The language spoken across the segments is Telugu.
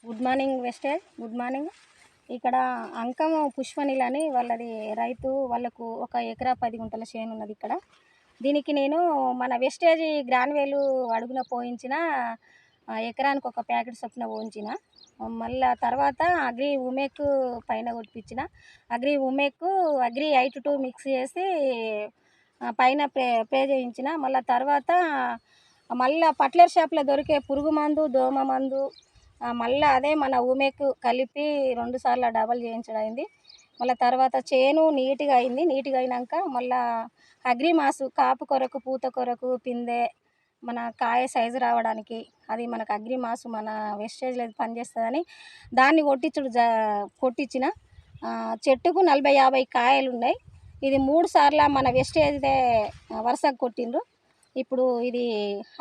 గుడ్ మార్నింగ్ వెస్టేజ్. Good morning. ఇక్కడ అంకం పుష్పనిల్ అని వాళ్ళది రైతు, వాళ్ళకు 1 ఎకరా 10 గుంటల చేను ఉన్నది ఇక్కడ. దీనికి నేను మన వెస్టేజ్ గ్రాన్వేలు అడుగున పోయించిన, ఎకరానికి 1 ప్యాకెట్ చొప్పున పోయించిన. మళ్ళీ తర్వాత అగ్రి ఉమేక్ పైన కొట్టించిన. అగ్రి ఉమేక్ అగ్రి 8-2 మిక్స్ చేసి పైన స్ప్రే చేయించిన. మళ్ళీ తర్వాత మళ్ళీ పట్లర్ షాప్లో దొరికే పురుగు మందు, దోమ మందు, మళ్ళీ అదే మన ఉమేక్ కలిపి 2 సార్లు డబల్ చేయించడం అయింది. మళ్ళీ తర్వాత చేను నీట్గా అయింది. నీట్గా అయినాక మళ్ళీ అగ్రిమాస్ కాపు కొరకు, పూత కొరకు, పిందె మన కాయ సైజు రావడానికి అది మనకు అగ్రిమాస్ మన వెస్టేజ్లో పనిచేస్తుందని దాన్ని కొట్టించిన. చెట్టుకు 40-50 కాయలు ఉన్నాయి. ఇది 3 సార్లు మన వెస్టేజ్దే వరుసకు కొట్టిండ్రు. ఇప్పుడు ఇది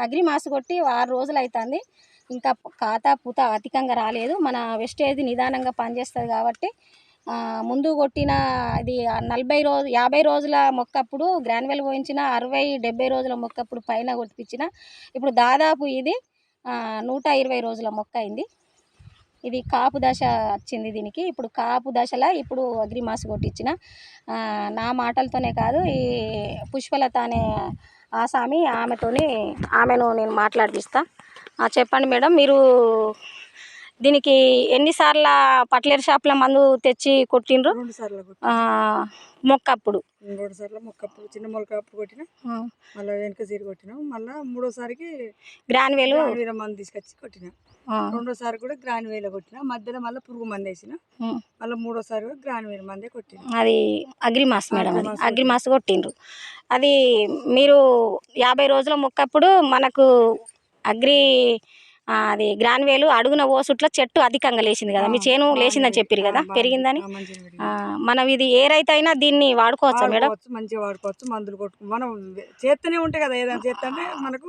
అగ్రిమాస్ కొట్టి 6 రోజులు అవుతుంది. ఇంకా ఖాతా పూత అధికంగా రాలేదు. మన వెస్టేజ్ నిదానంగా పనిచేస్తుంది కాబట్టి ముందు కొట్టిన ఇది 50 రోజుల మొక్కప్పుడు గ్రాన్యువల్ పోయించిన, 60-70 రోజుల మొక్కప్పుడు పైన కొట్టించిన. ఇప్పుడు దాదాపు ఇది 120 రోజుల మొక్క అయింది. ఇది కాపు దశ వచ్చింది దీనికి. ఇప్పుడు కాపు దశలో ఇప్పుడు అగ్రిమాస్ కొట్టించిన. నా మాటలతోనే కాదు, ఈ పుష్పలత అనే ఆసామి ఆమెను నేను మాట్లాడిపిస్తా. చెప్పండి మేడం, మీరు దీనికి ఎన్నిసార్లు పట్లేరు షాప్లో మందు తెచ్చి కొట్టిండ్రు? 2 సార్లు మొక్కప్పుడు 2 సార్లు మొక్కప్పుడు చిన్న మొలక అప్పుడు కొట్టినా, మళ్ళీ వెనక సీరు కొట్టినా. మళ్ళీ 3వసారికి గ్రాన్యువేల్ మందు తీసుకొచ్చి కొట్టినా. 2వసారి కూడా గ్రాన్యువేల్ కొట్టినా. మధ్యలో మళ్ళీ పురుగు మందు వేసిన. మళ్ళీ 3వసారి కూడా గ్రాన్యువేల్ మందే కొట్టినా. అది అగ్రిమాస్ మేడం. అది అగ్రిమాస్ కొట్టిండ్రు. అది మీరు 50 రోజుల మొక్కప్పుడు మనకు అది గ్రాన్యువేలు అడుగున ఓసుట్ల చెట్టు అధికంగా లేచింది కదా, మీ చేను లేచిందని చెప్పారు కదా, పెరిగిందని. మనం ఇది ఏ రైతు అయినా దీన్ని వాడుకోవచ్చా మేడం? మంచిగా వాడుకోవచ్చు. మందులు కొట్టుకు మనం చేస్తూనే ఉంటాయి కదా, ఏదైనా చేస్తుంటే మనకు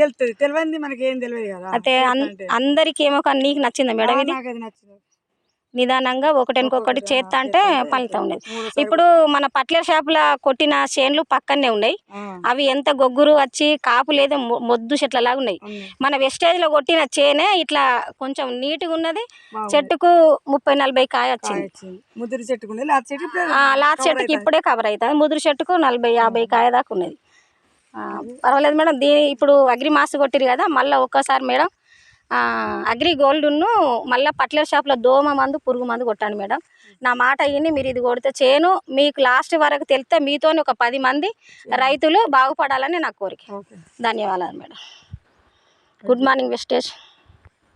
తెలుస్తుంది. తెలియదు మనకి ఏం తెలియదు కదా. అయితే అందరికి ఏమో, కానీ నీకు నచ్చిందా మేడం ఇది? నాకు అది నచ్చింది. నిదానంగా ఒకటి చేస్తా అంటే ఫలితం ఉండేది. ఇప్పుడు మన పట్లేరు షాపులో కొట్టిన చేన్లు పక్కనే ఉన్నాయి. అవి ఎంత గొగ్గురు వచ్చి కాపు లేదా మొద్దు చెట్లలాగా ఉన్నాయి. మన వెస్టేజ్లో కొట్టిన చేనే ఇట్లా కొంచెం నీట్గా ఉన్నది. చెట్టుకు 30-40 కాయ వచ్చింది. ముదురు చెట్టుకు లాస్ట్ చెట్టుకి ఇప్పుడే కవర్ అవుతుంది. ముదురు చెట్టుకు 40-50 కాయ దాకా ఉన్నది. పర్వాలేదు మేడం. ఇప్పుడు అగ్రిమాస్ కొట్టిరు కదా, మళ్ళీ ఒక్కసారి మేడం అగ్రి గోల్డ్ను మళ్ళీ పట్లేరు షాప్లో దోమ మందు, పురుగు మందు కొట్టండి మేడం. నా మాట అయ్యింది. మీరు ఇది కొడితే చేను మీకు లాస్ట్ వరకు తెలిస్తే మీతోని ఒక 10 మంది రైతులు బాగుపడాలని నా కోరిక. ధన్యవాదాలు మేడం. Good morning wastage.